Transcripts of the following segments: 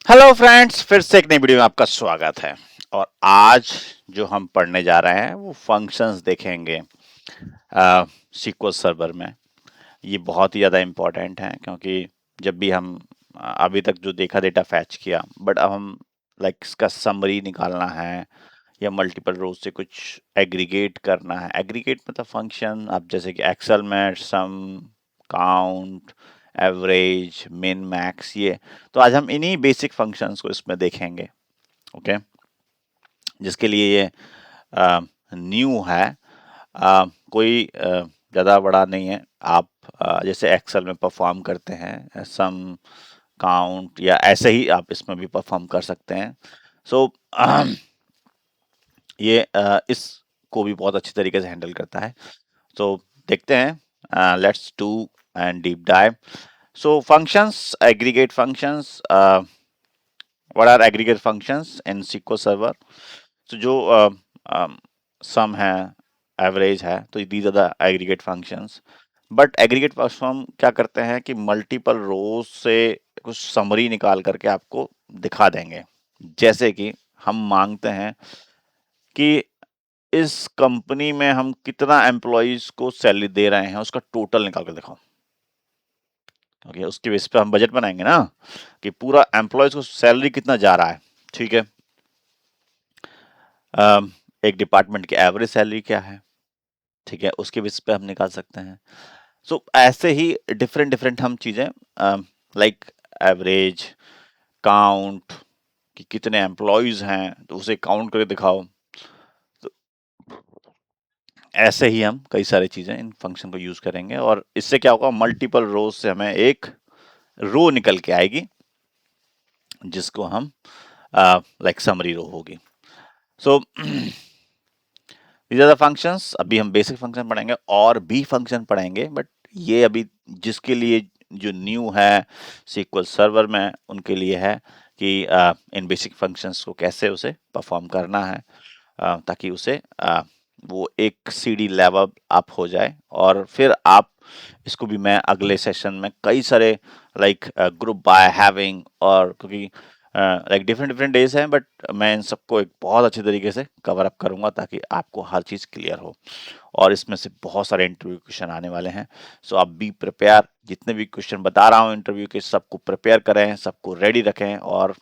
Hello friends, फिर से एक नई वीडियो में आपका स्वागत है। और आज जो हम पढ़ने जा रहे हैं वो फंक्शंस देखेंगे SQL सर्वर में। ये बहुत ही ज़्यादा इम्पोर्टेंट है क्योंकि जब भी हम अभी तक जो देखा डेटा फैच किया, बट अब हम लाइक इसका समरी निकालना है या मल्टीपल रोज से कुछ एग्रीगेट करना है। एग्रीगेट मतलब फंक्शन आप जैसे कि एक्सेल में सम, काउंट, एवरेज, मिन, मैक्स, ये तो आज हम इन्हीं बेसिक फंक्शंस को इसमें देखेंगे। ओके, जिसके लिए ये न्यू है। कोई ज़्यादा बड़ा नहीं है। आप जैसे एक्सेल में परफॉर्म करते हैं सम, काउंट, या ऐसे ही आप इसमें भी परफॉर्म कर सकते हैं। सो ये इसको भी बहुत अच्छी तरीके से हैंडल करता है। तो देखते हैं, let's do and deep dive. So functions, aggregate functions, what are aggregate functions in SQL server? तो जो सम है, एवरेज है, तो these are the aggregate functions. But aggregate function क्या करते हैं कि मल्टीपल रोज से कुछ समरी निकाल करके आपको दिखा देंगे। जैसे कि हम मांगते हैं कि इस कंपनी में हम कितना एम्प्लॉइज को सैलरी दे रहे हैं, उसका टोटल निकाल कर दिखाओ। ओके, उसके बेस पे हम बजट बनाएंगे ना कि पूरा एम्प्लॉयज को सैलरी कितना जा रहा है। ठीक है, एक डिपार्टमेंट की एवरेज सैलरी क्या है, ठीक है, उसके बेस पे हम निकाल सकते हैं। सो ऐसे ही डिफरेंट डिफरेंट हम चीजें लाइक एवरेज, काउंट, कि कितने एम्प्लॉयज हैं तो उसे काउंट करके दिखाओ। तो ऐसे ही हम कई सारी चीजें इन फंक्शन को यूज करेंगे और इससे क्या होगा, मल्टीपल रोज से हमें एक रो निकल के आएगी जिसको हम लाइक समरी रो होगी। So these are the functions. अभी हम बेसिक फंक्शन पढ़ेंगे और भी फंक्शन पढ़ेंगे, बट ये अभी जिसके लिए जो न्यू है SQL सर्वर में उनके लिए है कि इन बेसिक फंक्शंस को कैसे उसे परफॉर्म करना है ताकि उसे वो एक सीडी लेवल अप हो जाए। और फिर आप इसको भी मैं अगले सेशन में कई सारे लाइक ग्रुप बाय हैविंग, और क्योंकि लाइक डिफरेंट डिफरेंट डेज हैं, बट मैं इन सबको एक बहुत अच्छे तरीके से कवर अप करूंगा ताकि आपको हर चीज़ क्लियर हो। और इसमें से बहुत सारे इंटरव्यू क्वेश्चन आने वाले हैं। सो आप बी प्रिपेयर, जितने भी क्वेश्चन बता रहा हूँ इंटरव्यू के, सबको प्रिपेयर करें, सबको रेडी रखें। और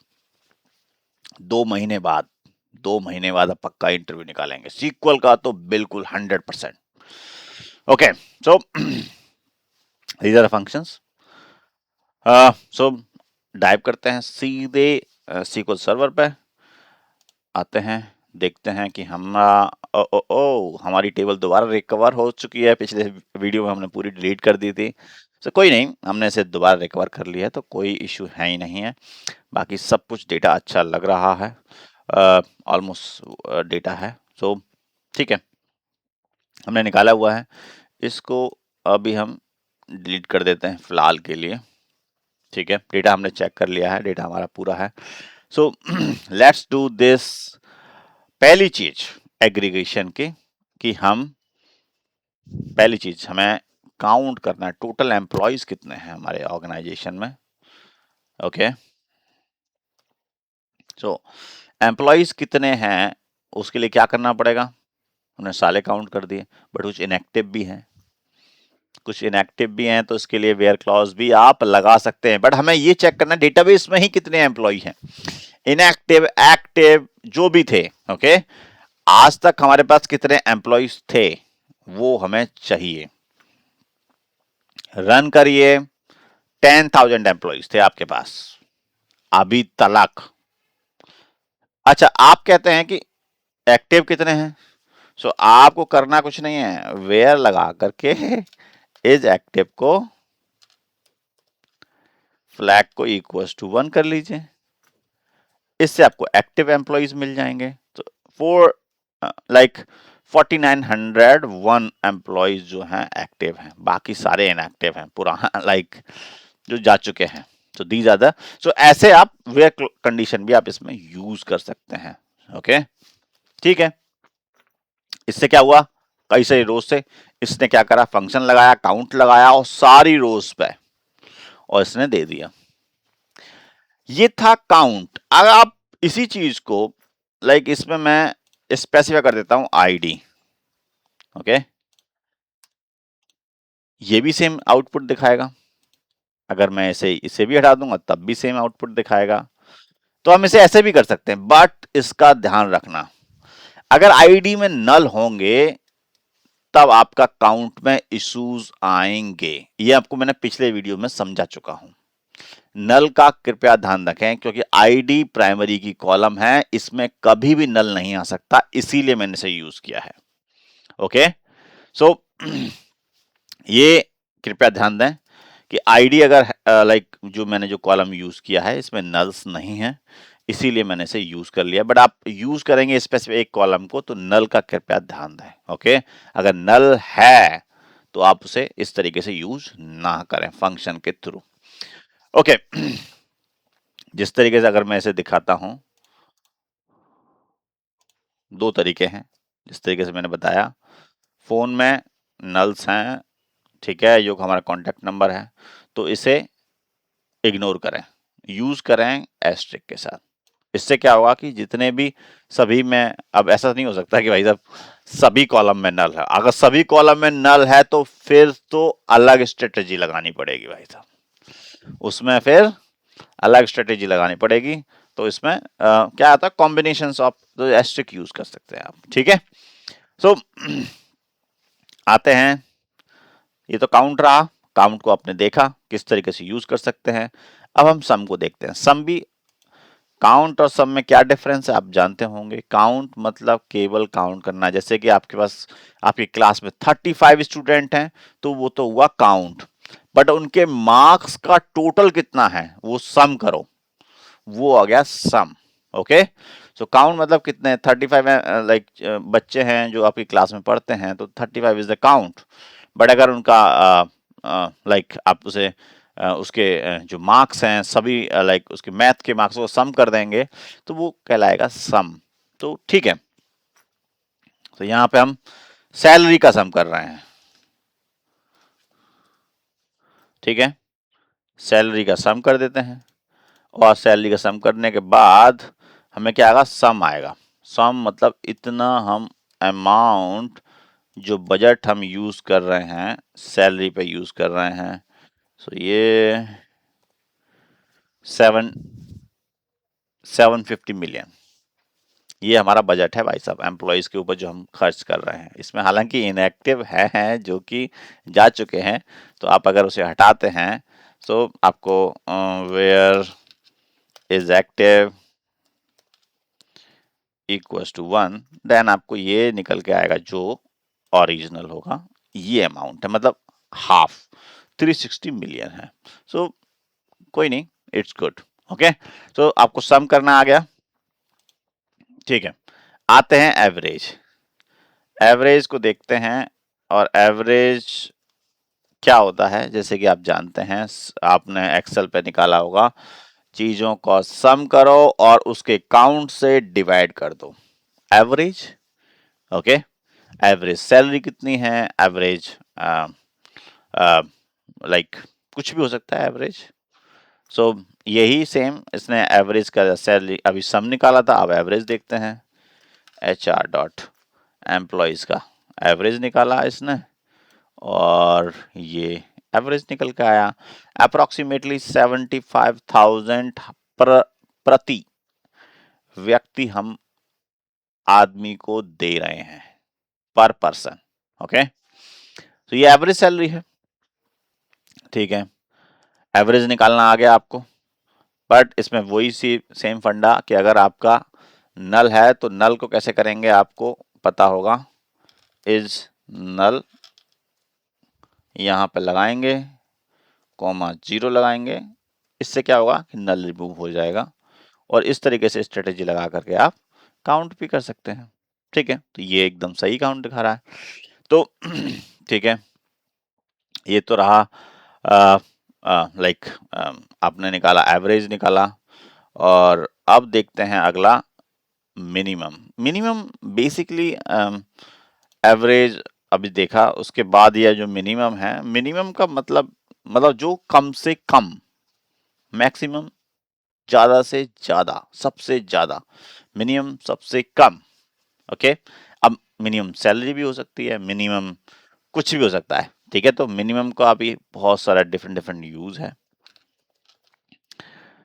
2 महीने बाद 2 महीने बाद आप पक्का इंटरव्यू निकालेंगे SQL का, तो बिल्कुल 100%। Okay, so these are functions. So dive करते हैं सीधे SQL सर्वर पे, आते हैं, देखते हैं कि हमारा हमारी टेबल दोबारा रिकवर हो चुकी है। पिछले वीडियो में हमने पूरी डिलीट कर दी थी, तो कोई नहीं, हमने इसे दोबारा रिकवर कर लिया है, तो कोई इशू है ही नहीं है। बाकी सब कुछ डेटा अच्छा लग रहा है, ऑलमोस्ट डेटा है। सो ठीक है, हमने निकाला हुआ है, इसको अभी हम डिलीट कर देते हैं फिलहाल के लिए। ठीक है, डेटा हमने चेक कर लिया है, डेटा हमारा पूरा है। So let's do this. पहली चीज एग्रीगेशन की, कि हम पहली चीज हमें काउंट करना है टोटल एम्प्लॉयज कितने हैं हमारे ऑर्गेनाइजेशन में। ओके, सो एम्प्लॉयज कितने हैं उसके लिए क्या करना पड़ेगा, उन्हें साले काउंट कर दिए, बट कुछ इनएक्टिव भी हैं, कुछ इनएक्टिव भी हैं, तो इसके लिए वेयर क्लॉज भी आप लगा सकते हैं। बट हमें ये चेक करना है डेटाबेस में ही कितने एम्प्लॉय हैं, इनएक्टिव, एक्टिव, जो भी थे। ओके, आज तक हमारे पास कितने एम्प्लॉयज थे वो हमें चाहिए। रन करिए, 10,000 एम्प्लॉयज थे आपके पास अभी तलक। अच्छा, आप कहते हैं कि एक्टिव कितने हैं, सो आपको करना कुछ नहीं है, वेयर लगा करके इज एक्टिव को फ्लैग को इक्वल्स टू 1 कर लीजिए, इससे आपको एक्टिव एम्प्लॉयज मिल जाएंगे। तो फोर लाइक 4901 एम्प्लॉयज जो हैं एक्टिव हैं, बाकी सारे इनएक्टिव हैं पूरा लाइक जो जा चुके हैं। तो दीज आर द, सो ऐसे आप वेयर कंडीशन भी आप इसमें यूज कर सकते हैं। ओके, ठीक है, इससे क्या हुआ, कई सारी रोज से इसने क्या करा, फंक्शन लगाया, काउंट लगाया और सारी रोज पे, और इसने दे दिया। ये था काउंट। अगर आप इसी चीज को लाइक इसमें मैं स्पेसिफाई कर देता हूं आईडी, ओके, ये भी सेम आउटपुट दिखाएगा। अगर मैं इसे भी हटा दूंगा तब भी सेम आउटपुट दिखाएगा। तो हम इसे ऐसे भी कर सकते हैं, बट इसका ध्यान रखना, अगर आईडी में नल होंगे तब आपका काउंट में इश्यूज आएंगे। ये आपको मैंने पिछले वीडियो में समझा चुका हूं। नल का कृपया ध्यान रखें, क्योंकि आईडी प्राइमरी की कॉलम है, इसमें कभी भी नल नहीं आ सकता, इसीलिए मैंने इसे यूज किया है। ओके, सो ये कृपया ध्यान दें कि आईडी अगर लाइक जो मैंने जो कॉलम यूज किया है इसमें नल्स नहीं है, इसीलिए मैंने इसे यूज कर लिया। बट आप यूज करेंगे स्पेसिफिक एक कॉलम को तो नल का कृपया ध्यान दें। ओके, अगर नल है तो आप उसे इस तरीके से यूज ना करें फंक्शन के थ्रू। ओके, जिस तरीके से अगर मैं इसे दिखाता हूं, दो तरीके हैं। जिस तरीके से मैंने बताया, फोन में नल्स हैं, ठीक है, जो हमारा कॉन्टेक्ट नंबर है, तो इसे इग्नोर करें, यूज करें एस्ट्रिक के साथ। इससे क्या होगा कि जितने भी सभी में, अब ऐसा नहीं हो सकता कि भाई साहब सभी कॉलम में नल है। अगर सभी कॉलम में नल है तो फिर तो अलग स्ट्रेटेजी लगानी पड़ेगी भाई साहब, उसमें फिर अलग स्ट्रेटेजी लगानी पड़ेगी। तो इसमें क्या आता है, कॉम्बिनेशन ऑफ तो एस्ट्रिक यूज कर सकते हैं आप, ठीक है। सो आते हैं, ये तो काउंट रहा, काउंट को आपने देखा किस तरीके से यूज कर सकते हैं। अब हम सम को देखते हैं। सम भी, काउंट और सम में क्या डिफरेंस है आप जानते होंगे। काउंट मतलब केवल काउंट करना, जैसे कि आपके पास आपकी क्लास में 35 स्टूडेंट हैं तो वो तो हुआ काउंट, बट उनके मार्क्स का टोटल कितना है वो सम करो, वो आ गया सम। ओके, सो काउंट मतलब कितने 35 लाइक बच्चे हैं जो आपकी क्लास में पढ़ते हैं, तो 35 इज द काउंट। बट अगर उनका लाइक आप उसे उसके जो मार्क्स हैं सभी लाइक उसके मैथ के मार्क्स को सम कर देंगे तो वो कहलाएगा सम। तो ठीक है, तो यहाँ पे हम सैलरी का सम कर रहे हैं, ठीक है, सैलरी का सम कर देते हैं। और सैलरी का सम करने के बाद हमें क्या आएगा, सम आएगा। सम मतलब इतना हम अमाउंट जो बजट हम यूज कर रहे हैं सैलरी पे यूज कर रहे हैं। सो ये 750 मिलियन ये हमारा बजट है भाई साहब, एम्प्लॉयज के ऊपर जो हम खर्च कर रहे हैं। इसमें हालांकि इनएक्टिव है जो कि जा चुके हैं, तो आप अगर उसे हटाते हैं तो आपको where is active equals to 1, then आपको ये निकल के आएगा जो ओरिजिनल होगा। ये अमाउंट है, मतलब हाफ 360 मिलियन है। सो कोई नहीं, इट्स गुड। ओके, तो आपको सम करना आ गया, ठीक है। आते हैं एवरेज। एवरेज को देखते हैं, और एवरेज क्या होता है, जैसे कि आप जानते हैं, आपने एक्सेल पे निकाला होगा, चीजों को सम करो और उसके काउंट से डिवाइड कर दो, एवरेज। ओके, एवरेज सैलरी कितनी है, एवरेज लाइक कुछ भी हो सकता है एवरेज। सो यही सेम इसने एवरेज का सैलरी अभी सम निकाला था, अब एवरेज देखते हैं। HR डॉट एम्प्लॉयज का एवरेज निकाला इसने, और ये एवरेज निकल के आया अप्रोक्सीमेटली 75,000 प्रति व्यक्ति हम आदमी को दे रहे हैं, पर पर्सन। ओके, तो ये एवरेज सैलरी है, ठीक है। एवरेज निकालना आ गया आपको, बट इसमें वही सी सेम फंडा कि अगर आपका नल है तो नल को कैसे करेंगे आपको पता होगा। इज नल यहाँ पे लगाएंगे, कॉमा 0 लगाएंगे, इससे क्या होगा कि नल रिमूव हो जाएगा। और इस तरीके से स्ट्रेटेजी लगा करके आप काउंट भी कर सकते हैं, ठीक है। तो ये एकदम सही काउंट दिखा रहा है, तो ठीक है, ये तो रहा लाइक आपने निकाला, एवरेज निकाला। और अब देखते हैं अगला, मिनिमम। मिनिमम बेसिकली एवरेज अभी देखा, उसके बाद यह जो मिनिमम है, मिनिमम का मतलब जो कम से कम, मैक्सिमम ज्यादा से ज्यादा, सबसे ज्यादा, मिनिमम सबसे कम। ओके, अब मिनिमम सैलरी भी हो सकती है, मिनिमम कुछ भी हो सकता है, ठीक है। तो मिनिमम का अभी बहुत सारा डिफरेंट डिफरेंट यूज है।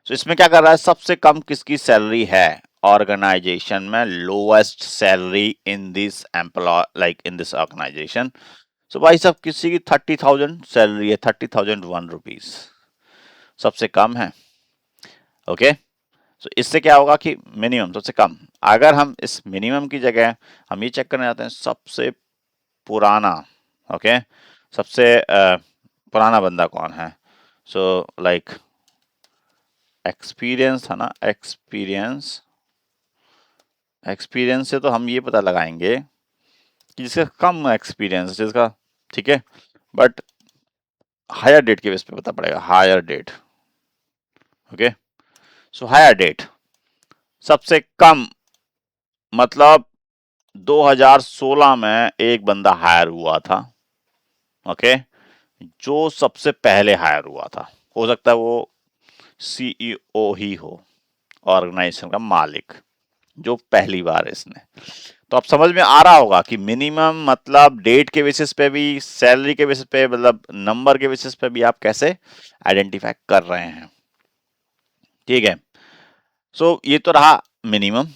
तो इसमें क्या कर रहा है, सबसे कम किसकी सैलरी है ऑर्गेनाइजेशन में, lowest salary in this employ like in this organization. So भाई साहब किसी की 30,000 सैलरी है, 30,001 रुपीज सबसे कम है। ओके, सो इससे क्या होगा कि मिनिमम सबसे कम, अगर हम इस मिनिमम की जगह हम ये चेक करना चाहते हैं सबसे पुराना, ओके, सबसे पुराना बंदा कौन है, सो लाइक एक्सपीरियंस है ना, एक्सपीरियंस, एक्सपीरियंस से तो हम ये पता लगाएंगे कि जिसका कम एक्सपीरियंस जिसका, ठीक है, बट हायर डेट के बेस पे पता पड़ेगा, hire date. Okay, so hire date सबसे कम मतलब 2016 में एक बंदा हायर हुआ था। ओके, जो सबसे पहले हायर हुआ था, हो सकता है वो सीईओ ही हो, ऑर्गेनाइजेशन का मालिक, जो पहली बार इसने। तो आप समझ में आ रहा होगा कि मिनिमम मतलब डेट के बेसिस पे भी, सैलरी के बेसिस पे, मतलब नंबर के बेसिस पे भी आप कैसे आइडेंटिफाई कर रहे हैं, ठीक है। सो ये तो रहा मिनिमम।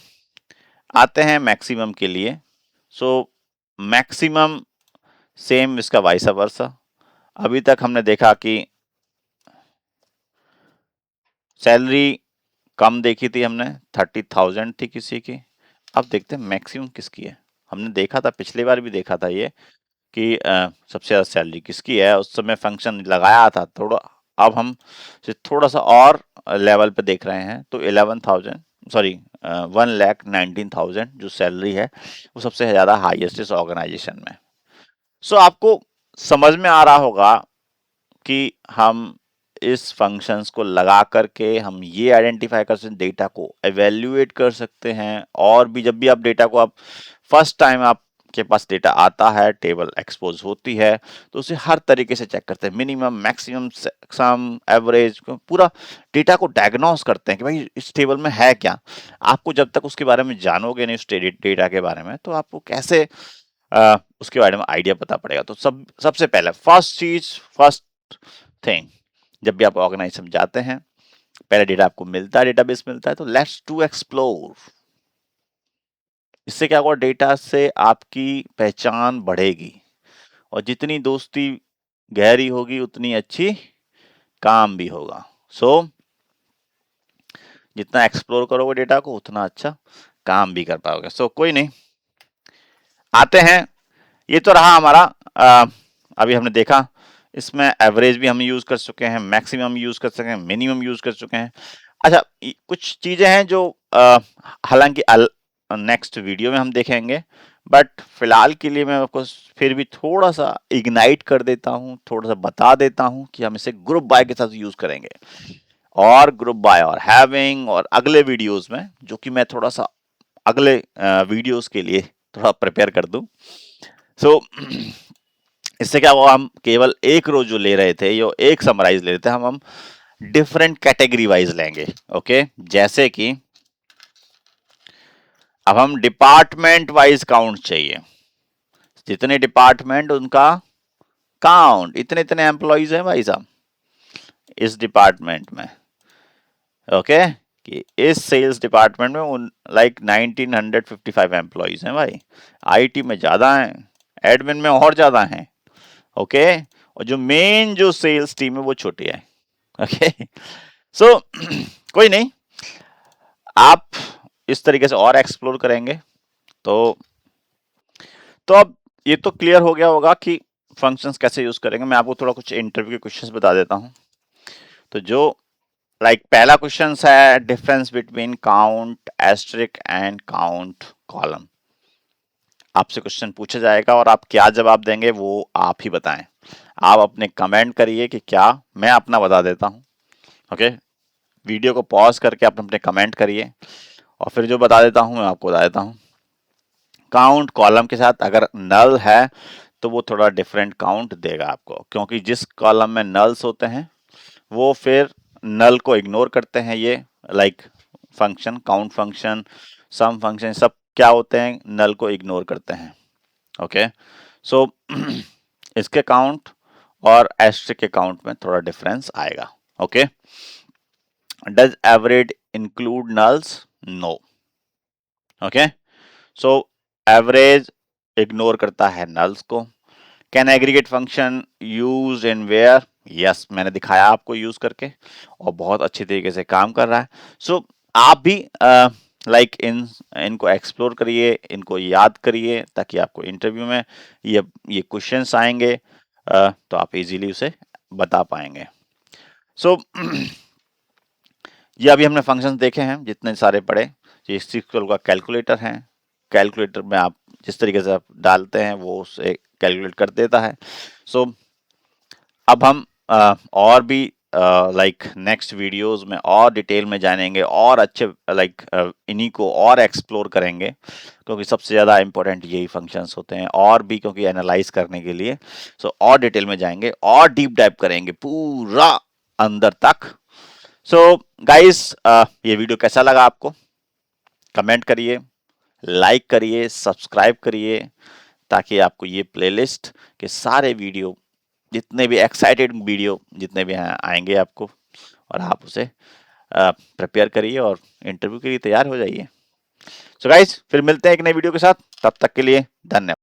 आते हैं मैक्सिमम के लिए। सो मैक्सिमम सेम इसका वाइस वर्सा। अभी तक हमने देखा कि सैलरी कम देखी थी हमने, 30,000 थी किसी की। अब देखते हैं मैक्सिमम किसकी है। हमने देखा था, पिछली बार भी देखा था ये कि सबसे ज़्यादा सैलरी किसकी है, उस समय फंक्शन लगाया था थोड़ा। अब हम थोड़ा सा और लेवल पे देख रहे हैं, तो 11,000 सॉरी 1,19,000 जो सैलरी है वो सबसे ज़्यादा हाईएस्ट इस ऑर्गेनाइजेशन में। सो आपको समझ में आ रहा होगा कि हम इस फंक्शंस को लगा करके हम ये आइडेंटिफाई कर सकते हैं, डेटा को एवेल्युएट कर सकते हैं। और भी जब भी आप डेटा को, आप फर्स्ट टाइम आपके पास डेटा आता है, टेबल एक्सपोज होती है, तो उसे हर तरीके से चेक करते हैं, मिनिमम, मैक्सिमम, सम, एवरेज, पूरा डेटा को डायग्नोस करते हैं कि भाई इस टेबल में है क्या। आपको जब तक उसके बारे में जानोगे नहीं, उस डेटा के बारे में, तो आपको कैसे उसके बारे में आइडिया पता पड़ेगा। तो सबसे पहले फर्स्ट चीज, फर्स्ट थिंग, जब भी आप ऑर्गेनाइजेशन जाते हैं, पहले डेटा आपको मिलता है, डेटाबेस मिलता है, तो लेट्स टू एक्सप्लोर। इससे क्या होगा, डेटा से आपकी पहचान बढ़ेगी, और जितनी दोस्ती गहरी होगी उतनी अच्छी काम भी होगा। सो जितना एक्सप्लोर करोगे डेटा को उतना अच्छा काम भी कर पाओगे। सो कोई नहीं, आते हैं। ये तो रहा हमारा अभी हमने देखा, इसमें एवरेज भी हम यूज कर चुके हैं, मैक्सिमम यूज कर चुके हैं, मिनिमम यूज कर चुके हैं। अच्छा, कुछ चीजें हैं जो हालांकि नेक्स्ट वीडियो में हम देखेंगे, बट फिलहाल के लिए मैं आपको फिर भी थोड़ा सा इग्नाइट कर देता हूँ, थोड़ा सा बता देता हूँ कि हम इसे ग्रुप बाय के साथ यूज करेंगे, और ग्रुप बाय और हैविंग, और अगले वीडियोस में, जो कि मैं थोड़ा सा अगले वीडियोस के लिए थोड़ा प्रिपेयर कर दूं। सो इससे क्या हुआ, हम केवल एक रो जो ले रहे थे, यो एक समराइज ले रहे थे, हम डिफरेंट कैटेगरी वाइज लेंगे। ओके, जैसे कि अब हम डिपार्टमेंट वाइज काउंट चाहिए, जितने डिपार्टमेंट उनका काउंट, इतने इतने एम्प्लॉइज हैं भाई साहब इस डिपार्टमेंट में। ओके, कि इस सेल्स डिपार्टमेंट में उन लाइक 1955 एम्प्लॉइज हैं भाई। आईटी में ज्यादा हैं, एडमिन में और ज्यादा हैं। ओके, और जो मेन जो सेल्स टीम है वो छोटी है। ओके, सो कोई नहीं, आप इस तरीके से और एक्सप्लोर करेंगे। तो अब ये तो क्लियर हो गया होगा कि फंक्शंस कैसे यूज करेंगे। मैं आपको थोड़ा कुछ इंटरव्यू के क्वेश्चंस बता देता हूं। तो जो पहला क्वेश्चन है, difference between count asterisk and count column. आपसे क्वेश्चन पूछा जाएगा और आप क्या जवाब देंगे वो आप ही बताएं। आप अपने कमेंट करिए कि क्या, मैं अपना बता देता हूं। ओके, वीडियो को पॉज करके आप अपने कमेंट करिए, और फिर जो बता देता हूं मैं आपको बता देता हूं। काउंट कॉलम के साथ अगर नल है तो वो थोड़ा डिफरेंट काउंट देगा आपको, क्योंकि जिस कॉलम में नल्स होते हैं वो फिर नल को इग्नोर करते हैं ये, लाइक फंक्शन, काउंट फंक्शन, सम फंक्शन, सब क्या होते हैं, नल को इग्नोर करते हैं। ओके, सो इसके काउंट और एस्ट्रिक के काउंट में थोड़ा डिफरेंस आएगा। Okay, does average include nulls? No. Okay, so average ignore करता है नल्स को। Can aggregate function use in where? Yes, मैंने दिखाया आपको यूज करके और बहुत अच्छे तरीके से काम कर रहा है। सो आप भी इनको एक्सप्लोर करिए, इनको याद करिए, ताकि आपको इंटरव्यू में ये क्वेश्चंस आएंगे तो आप इजीली उसे बता पाएंगे। सो ये अभी हमने फंक्शंस देखे हैं जितने सारे पढ़े। ये SQL का कैलकुलेटर है, कैलकुलेटर में आप जिस तरीके से आप डालते हैं वो उसे कैलकुलेट कर देता है। सो अब हम और भी नेक्स्ट वीडियोस में और डिटेल में जानेंगे और अच्छे इन्हीं को और एक्सप्लोर करेंगे, क्योंकि सबसे ज़्यादा इम्पोर्टेंट यही फंक्शंस होते हैं, और भी क्योंकि एनालाइज करने के लिए। सो और डिटेल में जाएंगे और डीप डाइव करेंगे पूरा अंदर तक। सो गाइस, ये वीडियो कैसा लगा आपको? कमेंट करिए, लाइक करिए, सब्सक्राइब करिए, ताकि आपको ये प्लेलिस्ट के सारे वीडियो, जितने भी एक्साइटेड वीडियो जितने भी आएंगे आपको, और आप उसे प्रिपेयर करिए और इंटरव्यू के लिए तैयार हो जाइए। सो गाइस, फिर मिलते हैं एक नए वीडियो के साथ, तब तक के लिए धन्यवाद।